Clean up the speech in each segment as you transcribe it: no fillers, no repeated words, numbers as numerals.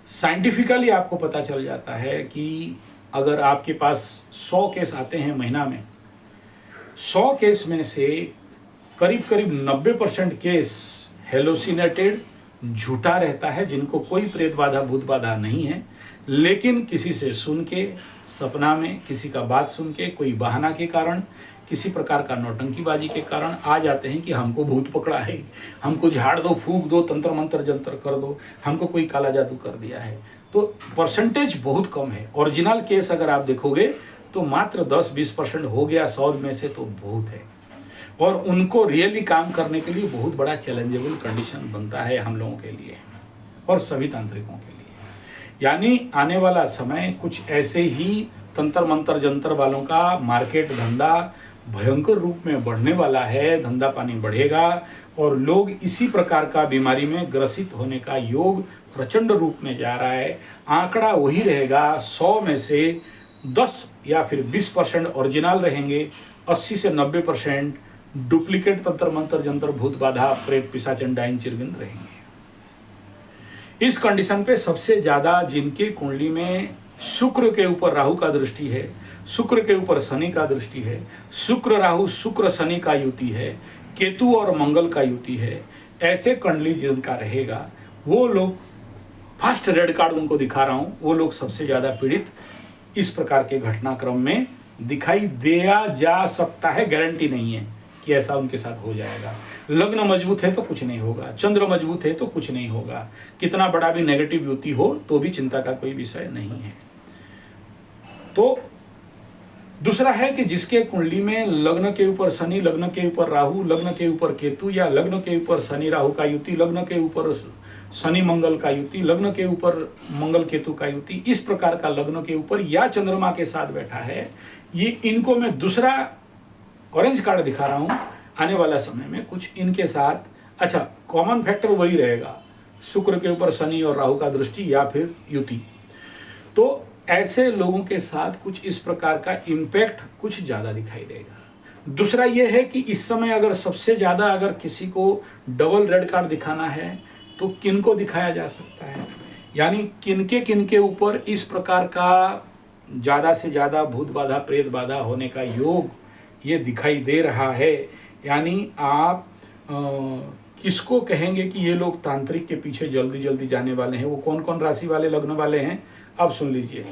Scientifically आपको पता चल जाता है कि अगर आपके पास 100 केस आते हैं महीना में, 100 केस में से करीब करीब 90% केस हेलोसिनेटेड, झूठा रहता है, जिनको कोई प्रेत बाधा भूत बाधा नहीं है, लेकिन किसी से सुन के, सपना में किसी का बात सुन के, कोई बहाना के कारण, किसी प्रकार का नौटंकीबाजी के कारण आ जाते हैं कि हमको भूत पकड़ा है, हमको झाड़ दो, फूंक दो, तंत्र मंत्र जंतर कर दो, हमको कोई काला जादू कर दिया है। तो परसेंटेज बहुत कम है। ओरिजिनल केस अगर आप देखोगे तो मात्र 10-20% हो गया 100 में से, तो बहुत है। और उनको रियली काम करने के लिए बहुत बड़ा चैलेंजेबल कंडीशन बनता है हम लोगों के लिए और सभी तांत्रिकों के लिए। यानी आने वाला समय कुछ ऐसे ही तंत्र मंत्र जंतर वालों का मार्केट धंधा भयंकर रूप में बढ़ने वाला है, धंधा पानी बढ़ेगा और लोग इसी प्रकार का बीमारी में ग्रसित होने का योग प्रचंड रूप में जा रहा है। आंकड़ा वही रहेगा, 100 में से 10 या फिर 20% ओरिजिनल रहेंगे, 80 से 90% डुप्लीकेट तंत्र मंत्र जंतर भूत बाधा प्रेत पिशाच डाइन चिरगिन रहेंगे। इस कंडीशन पे सबसे ज्यादा जिनके कुंडली में शुक्र के ऊपर राहु का दृष्टि है, शुक्र के ऊपर शनि का दृष्टि है, शुक्र राहु शुक्र शनि का युति है, केतु और मंगल का युति है, ऐसे कुंडली जिनका रहेगा वो लोग, फर्स्ट रेड कार्ड उनको दिखा रहा हूं, वो लोग सबसे ज्यादा पीड़ित इस प्रकार के घटनाक्रम में दिखाई दिया जा सकता है। गारंटी नहीं है कि ऐसा उनके साथ हो जाएगा। लग्न मजबूत है तो कुछ नहीं होगा, चंद्र मजबूत है तो कुछ नहीं होगा, कितना बड़ा भी नेगेटिव युति हो तो भी चिंता का कोई विषय नहीं है। तो दूसरा है कि जिसके कुंडली में लग्न के ऊपर शनि, लग्न के ऊपर राहु, लग्न के ऊपर केतु, या लग्न के ऊपर शनि राहु का युति, लग्न के ऊपर शनि मंगल का युति, लग्न के ऊपर मंगल केतु का युति, इस प्रकार का लग्न के ऊपर या चंद्रमा के साथ बैठा है, ये इनको मैं दूसरा ऑरेंज कार्ड दिखा रहा हूं। आने वाला समय में कुछ इनके साथ, अच्छा कॉमन फैक्टर वही रहेगा, शुक्र के ऊपर शनि और राहु का दृष्टि या फिर युति। तो ऐसे लोगों के साथ कुछ इस प्रकार का इम्पैक्ट कुछ ज्यादा दिखाई देगा। दूसरा यह है कि इस समय अगर सबसे ज्यादा अगर किसी को डबल रेड कार्ड दिखाना है तो किन को दिखाया जा सकता है, यानी किनके ऊपर इस प्रकार का ज्यादा से ज्यादा भूत बाधा प्रेत बाधा होने का योग ये दिखाई दे रहा है। यानी आप किसको कहेंगे कि ये लोग तांत्रिक के पीछे जल्दी जल्दी जाने वाले हैं, वो कौन कौन राशि वाले लग्न वाले हैं, अब सुन लीजिए।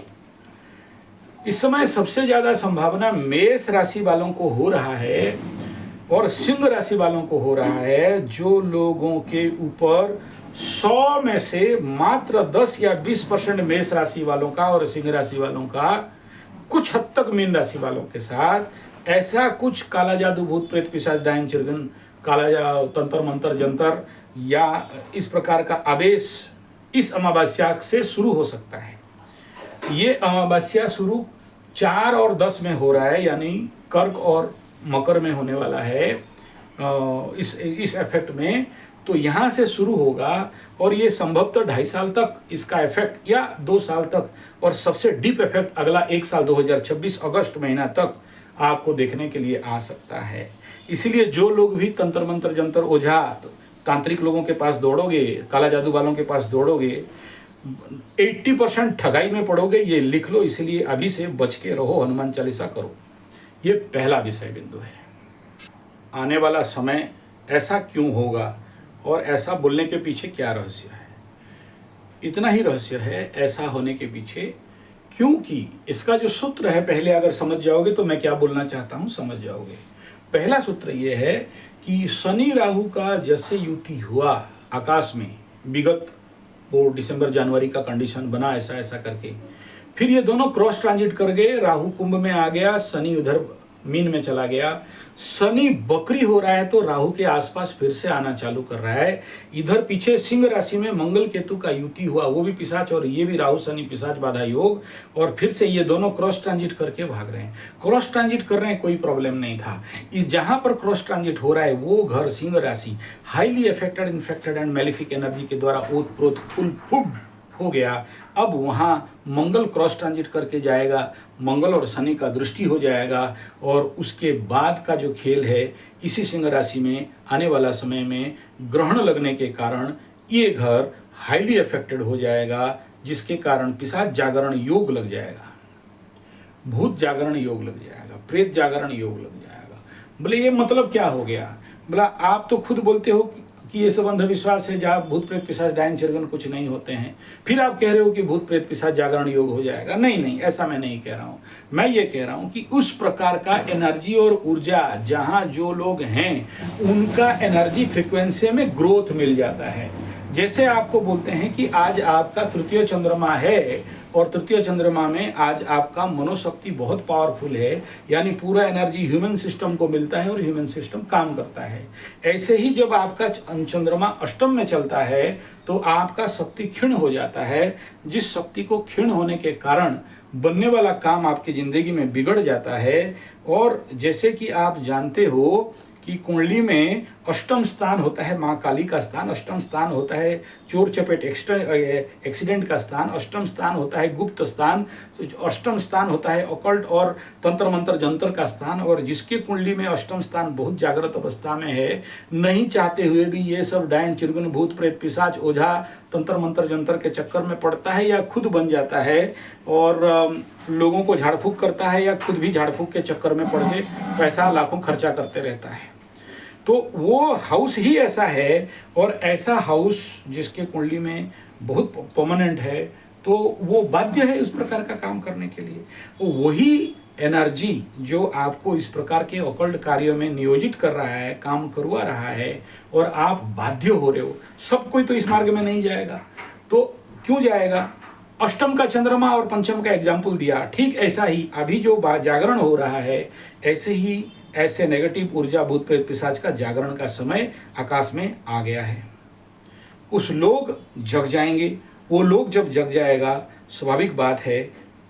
इस समय सबसे ज्यादा संभावना मेष राशि वालों को हो रहा है और सिंह राशि वालों को हो रहा है। जो लोगों के ऊपर 100 में से मात्र 10 या 20% मेष राशि वालों का और सिंह राशि वालों का, कुछ हद तक मीन राशि वालों के साथ ऐसा कुछ काला जादू भूत प्रेत पिशाच डायन चिरगन, काला तंत्र मंत्र जंतर या इस प्रकार का आवेश इस अमावस्या से शुरू हो सकता है। ये अमावस्या शुरू 4 और 10 में हो रहा है, यानी कर्क और मकर में होने वाला है इस इफेक्ट में। तो यहाँ से शुरू होगा और ये संभवतः 2.5 साल तक इसका इफेक्ट, या 2 साल तक, और सबसे डीप इफेक्ट अगला 1 साल 2026 अगस्त महीना तक आपको देखने के लिए आ सकता है। इसीलिए जो लोग भी तंत्र मंत्र जंतर ओझा तांत्रिक लोगों के पास दौड़ोगे, काला जादू वालों के पास दौड़ोगे, 80% ठगाई में पड़ोगे, ये लिख लो। इसलिए अभी से बच के रहो, हनुमान चालीसा करो। ये पहला विषय बिंदु है। आने वाला समय ऐसा क्यों होगा और ऐसा बोलने के पीछे क्या रहस्य है? इतना ही रहस्य है ऐसा होने के पीछे, क्योंकि इसका जो सूत्र है, पहले अगर समझ जाओगे तो मैं क्या बोलना चाहता हूं समझ जाओगे। पहला सूत्र यह है कि शनि राहु का जैसे युति हुआ आकाश में, विगत वो दिसंबर जनवरी का कंडीशन बना ऐसा ऐसा करके, फिर ये दोनों क्रॉस ट्रांजिट कर गए। राहु कुंभ में आ गया, शनि उधर मीन में चला गया। शनि बकरी हो रहा है तो राहु के आसपास फिर से आना चालू कर रहा है। इधर पीछे सिंह राशि में मंगल केतु का युति हुआ, वो भी पिशाच, और ये भी राहु शनि पिशाच बाधा योग, और फिर से ये दोनों क्रॉस ट्रांजिट करके भाग रहे हैं। क्रॉस ट्रांजिट कर रहे हैं, कोई प्रॉब्लम नहीं था। इस जहां पर क्रॉस ट्रांजिट हो रहा है वो घर सिंह राशि highly affected, infected and malefic energy के द्वारा ओत प्रोत फुल फुड हो गया। अब वहाँ मंगल क्रॉस ट्रांजिट करके जाएगा, मंगल और शनि का दृष्टि हो जाएगा, और उसके बाद का जो खेल है इसी सिंह राशि में आने वाला समय में ग्रहण लगने के कारण ये घर हाईली अफेक्टेड हो जाएगा, जिसके कारण पिशाच जागरण योग लग जाएगा, भूत जागरण योग लग जाएगा, प्रेत जागरण योग लग जाएगा। बोले ये मतलब क्या हो गया? बोला आप तो खुद बोलते हो कि ये सब अंधविश्वास है, जहाँ भूत प्रेत पिशाच डायन चिरगन कुछ नहीं होते हैं, फिर आप कह रहे हो कि भूत प्रेत पिशाच जागरण योग हो जाएगा। नहीं नहीं, ऐसा मैं नहीं कह रहा हूँ। मैं ये कह रहा हूँ कि उस प्रकार का एनर्जी और ऊर्जा जहाँ जो लोग हैं उनका एनर्जी फ्रिक्वेंसी में ग्रोथ मिल जाता है। जैसे आपको बोलते हैं कि आज आपका तृतीय चंद्रमा है और तृतीय चंद्रमा में आज आपका मनोशक्ति बहुत पावरफुल है, यानी पूरा एनर्जी ह्यूमन सिस्टम को मिलता है और ह्यूमन सिस्टम काम करता है। ऐसे ही जब आपका चंद्रमा अष्टम में चलता है तो आपका शक्ति क्षीण हो जाता है, जिस शक्ति को क्षीण होने के कारण बनने वाला काम आपकी जिंदगी में बिगड़ जाता है। और जैसे कि आप जानते हो कि कुंडली में अष्टम स्थान होता है माँ काली का स्थान, अष्टम स्थान होता है चोर चपेट एक्सीडेंट का स्थान, अष्टम स्थान होता है गुप्त स्थान, अष्टम स्थान होता है ऑकल्ट और तंत्र मंत्र जंतर का स्थान। और जिसके कुंडली में अष्टम स्थान बहुत जागृत अवस्था में है, नहीं चाहते हुए भी ये सब डायन चिरगुन भूत प्रेत पिशाच ओझा तंत्र मंत्र जंतर के चक्कर में पड़ता है या खुद बन जाता है और लोगों को झाड़ फूक करता है या खुद भी झाड़ फूक के चक्कर में पड़ के पैसा लाखों खर्चा करते रहता है। तो वो हाउस ही ऐसा है, और ऐसा हाउस जिसके कुंडली में बहुत परमानेंट है तो वो बाध्य है इस प्रकार का काम करने के लिए। तो वही एनर्जी जो आपको इस प्रकार के ऑकल्ट कार्यों में नियोजित कर रहा है, काम करवा रहा है, और आप बाध्य हो रहे हो। सब कोई तो इस मार्ग में नहीं जाएगा, तो क्यों जाएगा? अष्टम का चंद्रमा और पंचम का एग्जाम्पल दिया, ठीक ऐसा ही अभी जो जागरण हो रहा है, ऐसे ही ऐसे नेगेटिव ऊर्जा भूत प्रेत पिशाच का जागरण का समय आकाश में आ गया है। उस लोग जग जाएंगे। वो लोग जब जग जाएगा, स्वाभाविक बात है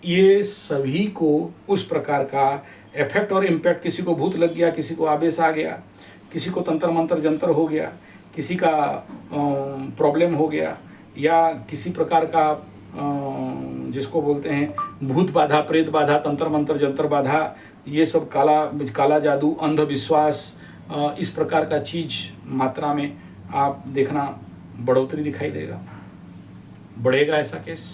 ये सभी को उस प्रकार का इफेक्ट और इम्पैक्ट, किसी को भूत लग गया, किसी को आवेश आ गया, किसी को तंत्र मंत्र जंतर हो गया, किसी का प्रॉब्लम हो गया, या किसी प्रकार का जिसको बोलते हैं भूत बाधा, प्रेत बाधा, तंत्र मंत्र जंतर बाधा, ये सब काला जादू, अंधविश्वास, इस प्रकार का चीज मात्रा में आप देखना बढ़ोतरी दिखाई देगा, बढ़ेगा ऐसा केस।